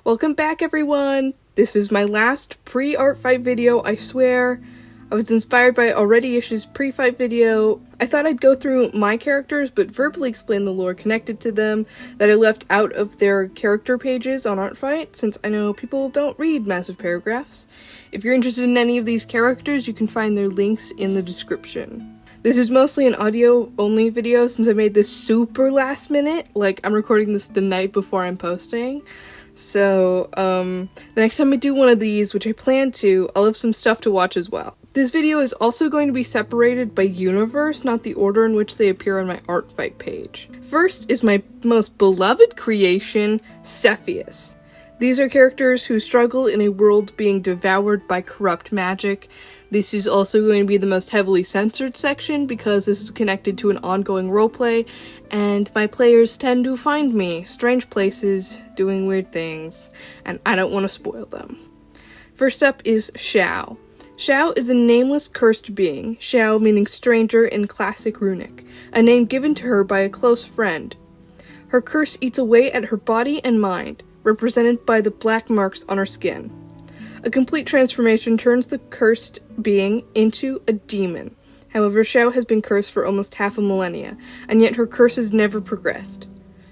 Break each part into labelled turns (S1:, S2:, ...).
S1: Welcome back, everyone! This is my last pre-art fight video, I swear. I was inspired by Already Ish's pre-fight video. I thought I'd go through my characters, but verbally explain the lore connected to them that I left out of their character pages on Artfight, since I know people don't read massive paragraphs. If you're interested in any of these characters, you can find their links in the description. This is mostly an audio-only video since I made this super last minute. Like, I'm recording this the night before I'm posting. So, the next time I do one of these, which I plan to, I'll have some stuff to watch as well. This video is also going to be separated by universe, not the order in which they appear on my Artfight page. First is my most beloved creation, Cepheus. These are characters who struggle in a world being devoured by corrupt magic. This is also going to be the most heavily censored section because this is connected to an ongoing roleplay, and my players tend to find me strange places, doing weird things, and I don't want to spoil them. First up is Xiao. Xiao is a nameless cursed being, Xiao meaning stranger in classic runic, a name given to her by a close friend. Her curse eats away at her body and mind, represented by the black marks on her skin. A complete transformation turns the cursed being into a demon. However, Xiao has been cursed for almost half a millennia, and yet her curse has never progressed.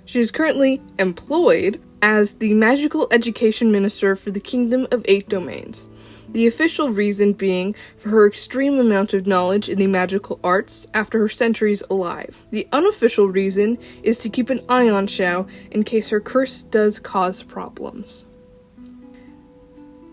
S1: She is currently employed as the magical education minister for the Kingdom of 8 Domains. The official reason being for her extreme amount of knowledge in the magical arts after her centuries alive. The unofficial reason is to keep an eye on Xiao in case her curse does cause problems.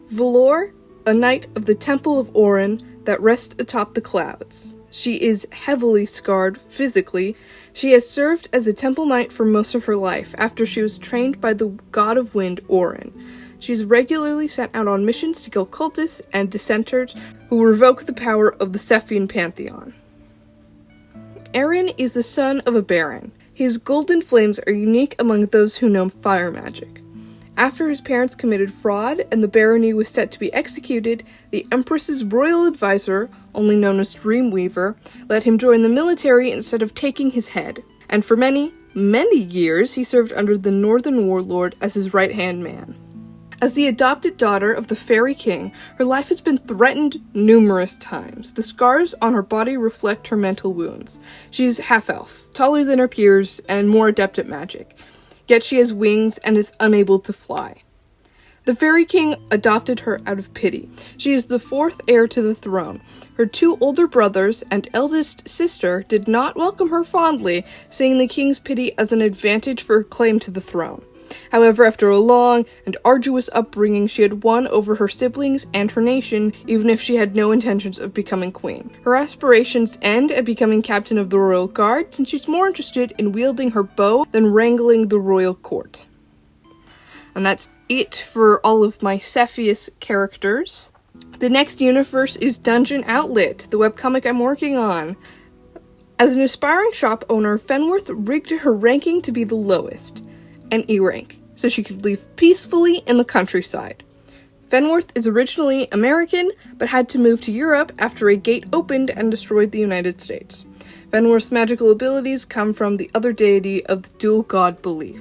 S1: Valor, a knight of the Temple of Orin that rests atop the clouds. She is heavily scarred physically. She has served as a temple knight for most of her life after she was trained by the god of wind, Orin. She is regularly sent out on missions to kill cultists and dissenters who revoke the power of the Cephean pantheon. Eren is the son of a baron. His golden flames are unique among those who know fire magic. After his parents committed fraud and the barony was set to be executed, the Empress's royal advisor, only known as Dreamweaver, let him join the military instead of taking his head. And for many, many years, he served under the Northern Warlord as his right-hand man. As the adopted daughter of the Fairy King, her life has been threatened numerous times. The scars on her body reflect her mental wounds. She is half-elf, taller than her peers, and more adept at magic. Yet she has wings and is unable to fly. The Fairy King adopted her out of pity. She is the fourth heir to the throne. Her two older brothers and eldest sister did not welcome her fondly, seeing the king's pity as an advantage for her claim to the throne. However, after a long and arduous upbringing, she had won over her siblings and her nation, even if she had no intentions of becoming queen. Her aspirations end at becoming captain of the royal guard, since she's more interested in wielding her bow than wrangling the royal court. And that's it for all of my Cepheus characters. The next universe is Dungeon Outlet, the webcomic I'm working on. As an aspiring shop owner, Fenworth rigged her ranking to be the lowest, an E rank, so she could live peacefully in the countryside. Fenworth is originally American, but had to move to Europe after a gate opened and destroyed the United States. Fenworth's magical abilities come from the other deity of the dual god belief.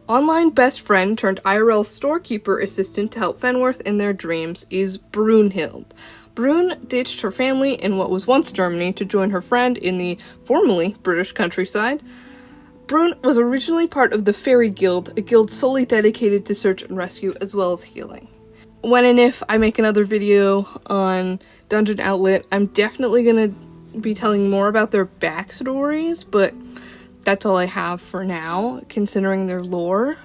S1: Online best friend turned IRL storekeeper assistant to help Fenworth in their dreams is Brunhild. Brun ditched her family in what was once Germany to join her friend in the formerly British countryside. Brun was originally part of the Fairy Guild, a guild solely dedicated to search and rescue as well as healing. When and if I make another video on Dungeon Outlet, I'm definitely going to be telling more about their backstories, but that's all I have for now, considering their lore.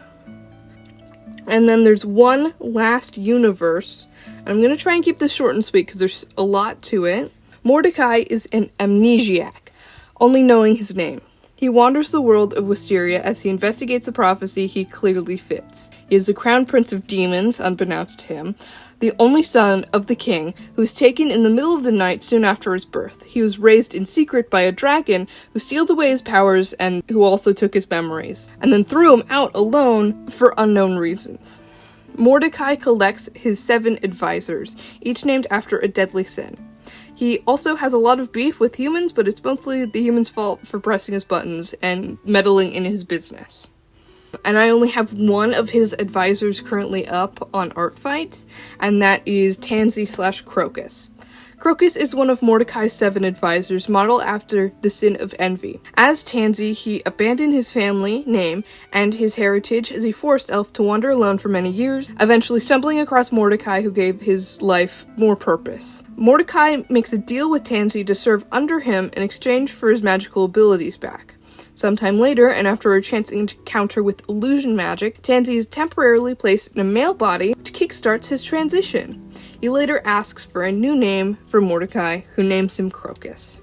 S1: And then there's one last universe. I'm going to try and keep this short and sweet because there's a lot to it. Mordecai is an amnesiac, only knowing his name. He wanders the world of Wisteria as he investigates the prophecy he clearly fits. He is the crown prince of demons, unbeknownst to him, the only son of the king, who was taken in the middle of the night soon after his birth. He was raised in secret by a dragon who sealed away his powers and who also took his memories, and then threw him out alone for unknown reasons. Mordecai collects his 7 advisors, each named after a deadly sin. He also has a lot of beef with humans, but it's mostly the humans' fault for pressing his buttons and meddling in his business. And I only have one of his advisors currently up on Artfight, and that is Tansy/Crocus. Crocus is one of Mordecai's 7 advisors, modeled after the Sin of Envy. As Tansy, he abandoned his family name and his heritage as a forest elf to wander alone for many years, eventually stumbling across Mordecai, who gave his life more purpose. Mordecai makes a deal with Tansy to serve under him in exchange for his magical abilities back. Sometime later, and after a chance encounter with illusion magic, Tansy is temporarily placed in a male body, which kickstarts his transition. He later asks for a new name for Mordecai, who names him Crocus.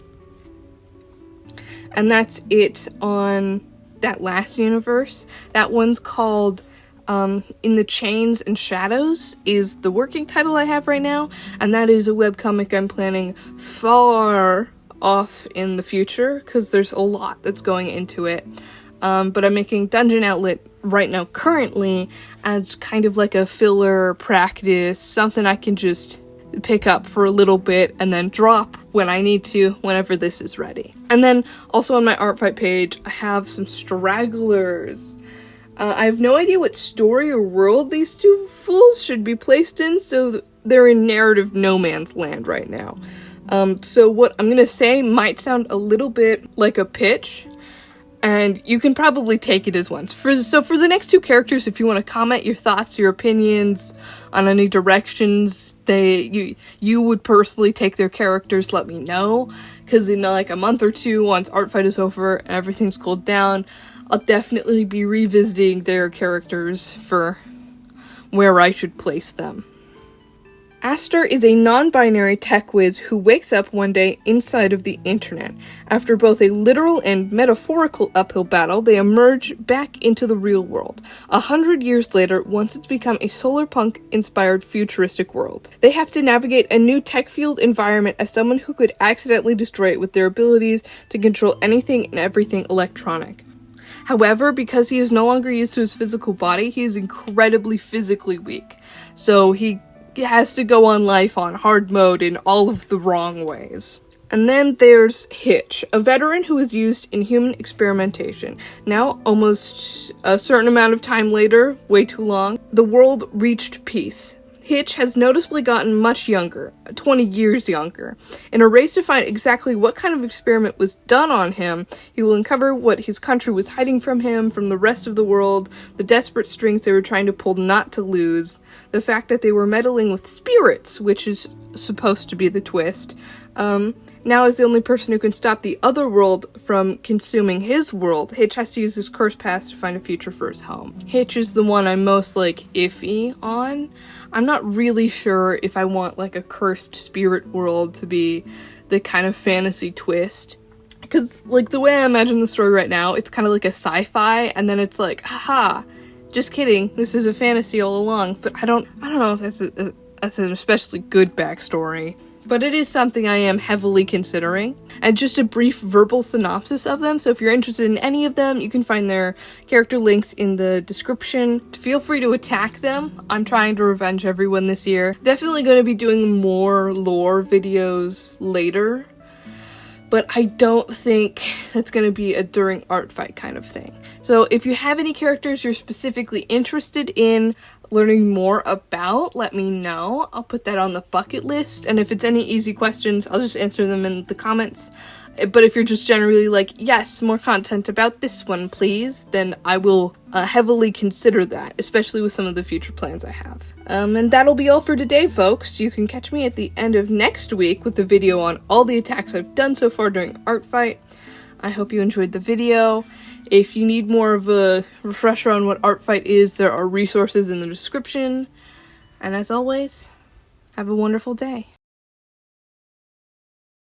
S1: And that's it on that last universe. That one's called In the Chains and Shadows is the working title I have right now, and that is a webcomic I'm planning far off in the future, because there's a lot that's going into it. But I'm making Dungeon Outlet right now currently as kind of like a filler practice, something I can just pick up for a little bit and then drop when I need to, whenever this is ready. And then also on my Artfight page, I have some stragglers. I have no idea what story or world these two fools should be placed in, so they're in narrative no man's land right now. So what I'm gonna say might sound a little bit like a pitch, and you can probably take it as one. So for the next 2 characters, if you want to comment your thoughts, your opinions on any directions you would personally take their characters, let me know, because in like a month or 2, once Artfight is over and everything's cooled down, I'll definitely be revisiting their characters for where I should place them. Aster is a non-binary tech whiz who wakes up one day inside of the internet. After both a literal and metaphorical uphill battle, they emerge back into the real world. 100 years later, once it's become a solar punk-inspired futuristic world. They have to navigate a new tech-fueled environment as someone who could accidentally destroy it with their abilities to control anything and everything electronic. However, because he is no longer used to his physical body, he is incredibly physically weak. So he has to go on life on hard mode in all of the wrong ways. And then there's Hitch, a veteran who was used in human experimentation. Now, almost a certain amount of time later, way too long, the world reached peace. Hitch has noticeably gotten much younger, 20 years younger. In a race to find exactly what kind of experiment was done on him, he will uncover what his country was hiding from him, from the rest of the world, the desperate strings they were trying to pull not to lose, the fact that they were meddling with spirits, which is supposed to be the twist. Now as the only person who can stop the other world from consuming his world, Hitch has to use his curse pass to find a future for his home. Hitch is the one I'm most, iffy on. I'm not really sure if I want, a cursed spirit world to be the kind of fantasy twist. Because, the way I imagine the story right now, it's kind of like a sci-fi, and then it's haha, just kidding, this is a fantasy all along. But I don't know if that's an especially good backstory. But it is something I am heavily considering. And just a brief verbal synopsis of them, so if you're interested in any of them, you can find their character links in the description. Feel free to attack them. I'm trying to revenge everyone this year. Definitely going to be doing more lore videos later, but I don't think that's going to be a during Artfight kind of thing. So if you have any characters you're specifically interested in learning more about, let me know. I'll put that on the bucket list, and if it's any easy questions, I'll just answer them in the comments. But if you're just generally yes, more content about this one, please, then I will heavily consider that, especially with some of the future plans I have. And that'll be all for today, folks. You can catch me at the end of next week with the video on all the attacks I've done so far during Artfight. I hope you enjoyed the video. If you need more of a refresher on what Artfight is, there are resources in the description. And as always, have a wonderful day.